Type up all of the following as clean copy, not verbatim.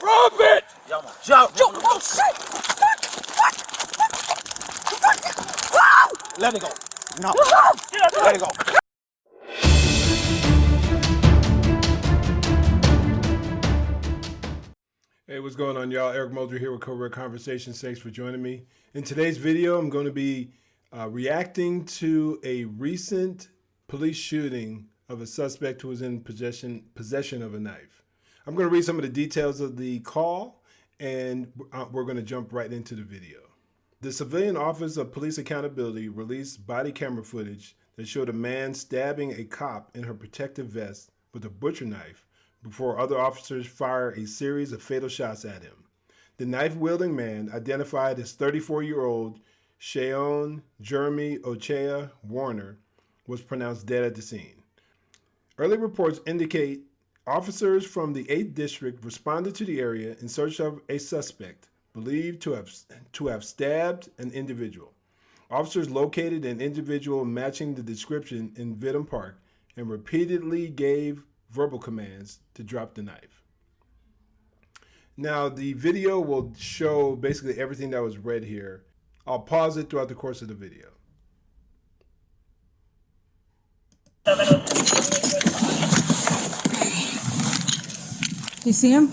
Drop it! Jump! Oh, shit! Let it go. No. Let it go. Hey, what's going on, y'all? Eric Mulder here with Cobra Conversations. Thanks for joining me. In today's video, I'm going to be reacting to a recent police shooting of a suspect who was in possession of a knife. I'm going to read some of the details of the call, and we're going to jump right into the video. The Civilian Office of Police Accountability released body camera footage that showed a man stabbing a cop in her protective vest with a butcher knife before other officers fire a series of fatal shots at him. The knife-wielding man, identified as 34-year-old Sheon Jeremy Ochea Warner, was pronounced dead at the scene. Early reports indicate officers from the 8th District responded to the area in search of a suspect believed to have stabbed an individual. Officers located an individual matching the description in Vidham Park and repeatedly gave verbal commands to drop the knife. Now, the video will show basically everything that was read here. I'll pause it throughout the course of the video. You see him?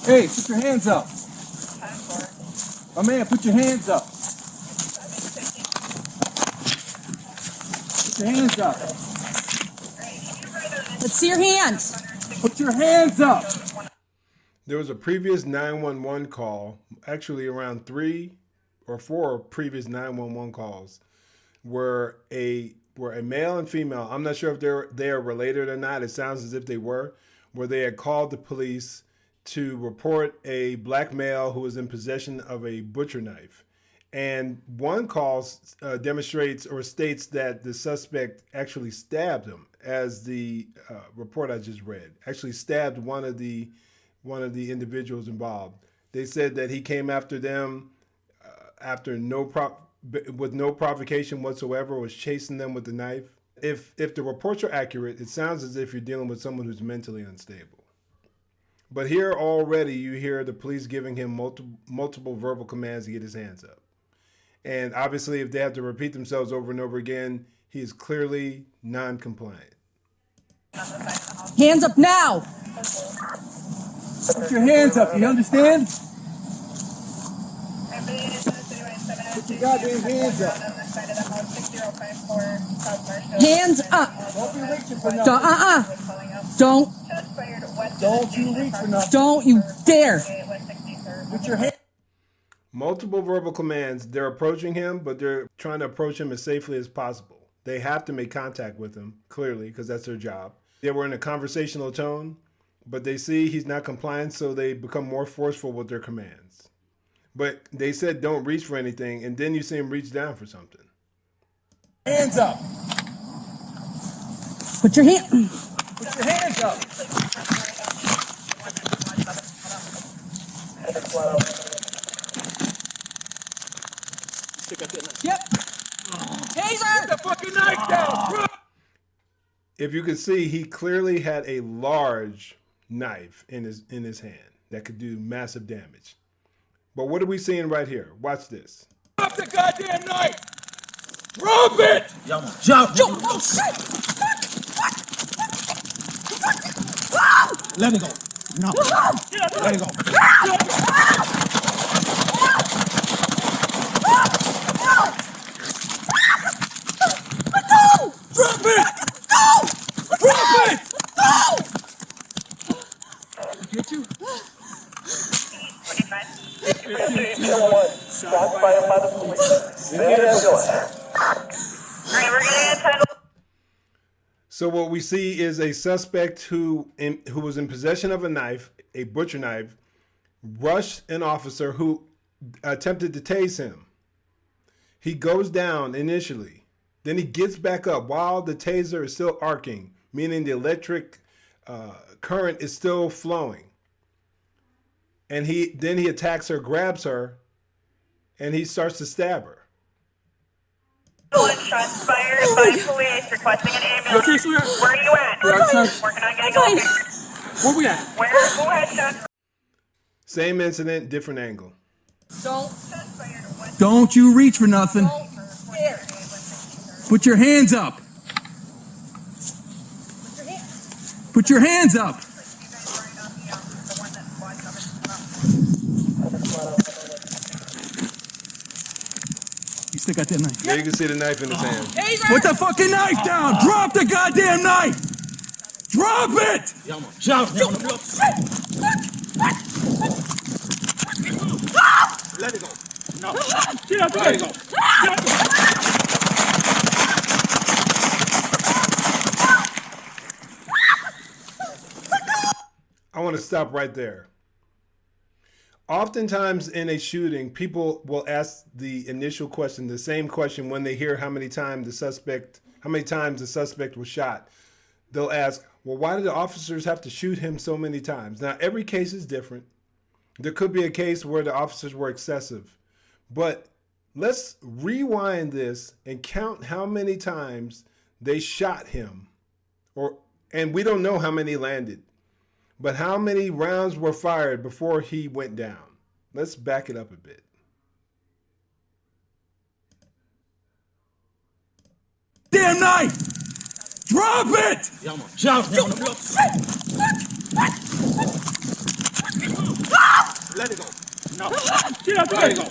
Hey, put your hands up. My man, put your hands up. Put your hands up. Let's see your hands. Put your hands up. There was a previous 911 call, actually around 3 or 4 previous 911 calls, where a male and female, I'm not sure if they are related or not, it sounds as if they were, where they had called the police to report a black male who was in possession of a butcher knife. And one call demonstrates or states that the suspect actually stabbed him, as the report I just read, actually stabbed one of the individuals involved. They said that he came after them with no provocation whatsoever, was chasing them with the knife. If the reports are accurate, it sounds as if you're dealing with someone who's mentally unstable. But here already you hear the police giving him multiple verbal commands to get his hands up. And obviously, if they have to repeat themselves over and over again, he is clearly non-compliant. Hands up now. Put your hands up. You understand? Put your goddamn hands up. Hands up. Don't be reaching for nothing. Don't you reach for nothing. Don't you dare. Put your hands. Multiple verbal commands. They're approaching him, but they're trying to approach him as safely as possible. They have to make contact with him, clearly, because that's their job. They were in a conversational tone, but they see he's not compliant, so they become more forceful with their commands. But they said don't reach for anything, and then you see him reach down for something. Hands up. Put your hand. Put your hands up. Yep. Taser. Put the fucking knife down, bro. If you could see, he clearly had a large knife in his hand that could do massive damage. But what are we seeing right here? Watch this. Drop the goddamn knife. Drop it. Jump! Oh, shit. Let it go. No. Let it go. Drop it. Drop it. Get you? Shots fired by the police. We're gonna get title. So what we see is a suspect who was in possession of a knife, a butcher knife, rushed an officer who attempted to tase him. He goes down initially. Then he gets back up while the taser is still arcing, meaning the electric current is still flowing. And then he attacks her, grabs her, and he starts to stab her. Shots fired by police requesting an ambulance. Where are you at? Working on getting over here. Where we at? Where? Who had shot? Same incident, different angle. Don't Don't you reach for nothing. dare. Put your hands up. Put your hands up. You still got that knife? There you can see the knife in his hand. Taser. Put the fucking knife down. Drop the goddamn knife. Drop it. Jump. Let it go. No. Get out Let it go. I want to stop right there. Oftentimes in a shooting, people will ask the initial question, the same question when they hear how many times the suspect was shot. They'll ask, well, why did the officers have to shoot him so many times? Now, every case is different. There could be a case where the officers were excessive, but let's rewind this and count how many times they shot him, and we don't know how many landed. But how many rounds were fired before he went down? Let's back it up a bit. Damn knife. Drop it. Jump. Let it go. No. Get out Let it go.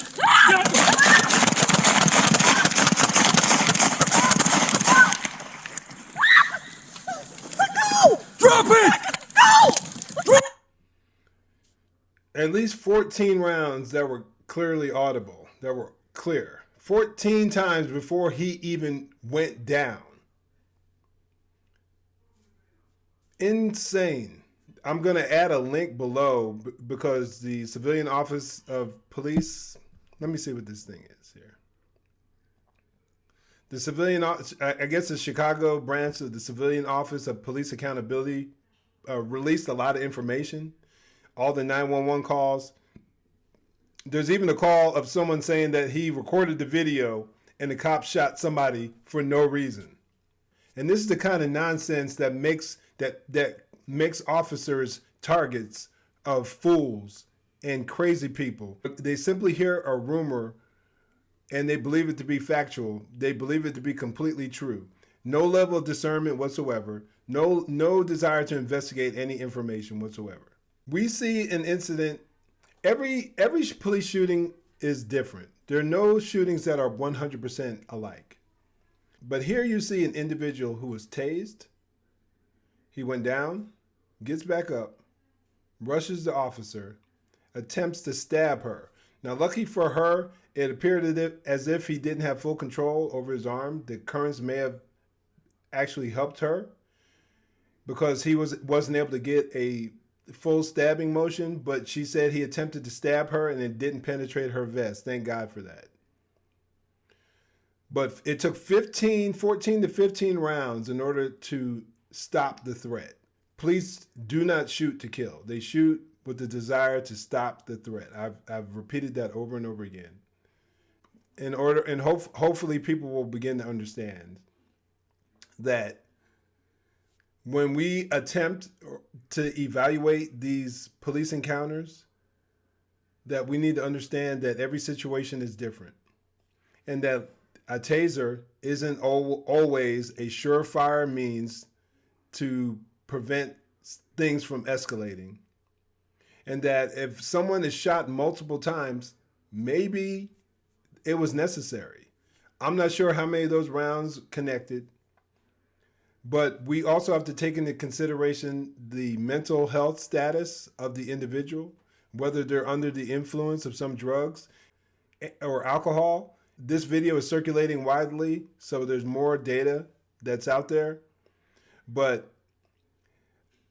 Drop it. At least 14 rounds that were clearly audible, that were clear. 14 times before he even went down. Insane. I'm going to add a link below because the Civilian Office of Police, let me see what this thing is here. The Civilian, I guess the Chicago branch of the Civilian Office of Police Accountability released a lot of information. All the 911 calls. There's even a call of someone saying that he recorded the video and the cop shot somebody for no reason. And this is the kind of nonsense that makes officers targets of fools and crazy people. They simply hear a rumor and they believe it to be factual. They believe it to be completely true. No level of discernment whatsoever. No desire to investigate any information whatsoever. We see an incident, every police shooting is different. There are no shootings that are 100% alike. But here you see an individual who was tased. He went down, gets back up, rushes the officer, attempts to stab her. Now, lucky for her, it appeared as if he didn't have full control over his arm. The currents may have actually helped her because he wasn't able to get a full stabbing motion, but she said he attempted to stab her and it didn't penetrate her vest. Thank God for that. But it took 14 to 15 rounds in order to stop the threat. Police do not shoot to kill. They shoot with the desire to stop the threat. I've repeated that over and over again. Hopefully people will begin to understand that when we attempt to evaluate these police encounters, that we need to understand that every situation is different and that a taser isn't always a surefire means to prevent things from escalating. And that if someone is shot multiple times, maybe it was necessary. I'm not sure how many of those rounds connected. But we also have to take into consideration the mental health status of the individual, whether they're under the influence of some drugs or alcohol. This video is circulating widely, so there's more data that's out there. But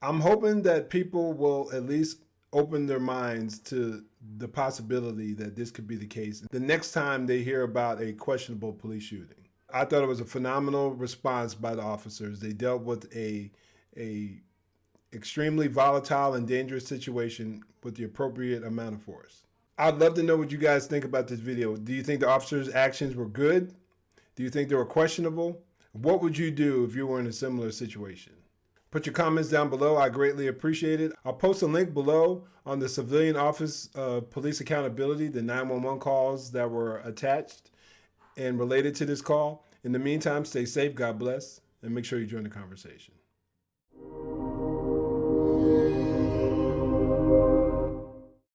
I'm hoping that people will at least open their minds to the possibility that this could be the case the next time they hear about a questionable police shooting. I thought it was a phenomenal response by the officers. They dealt with a extremely volatile and dangerous situation with the appropriate amount of force. I'd love to know what you guys think about this video. Do you think the officers' actions were good? Do you think they were questionable? What would you do if you were in a similar situation? Put your comments down below. I greatly appreciate it. I'll post a link below on the Civilian Office of Police Accountability, the 911 calls that were attached and related to this call. In the meantime, stay safe, God bless, and make sure you join the conversation.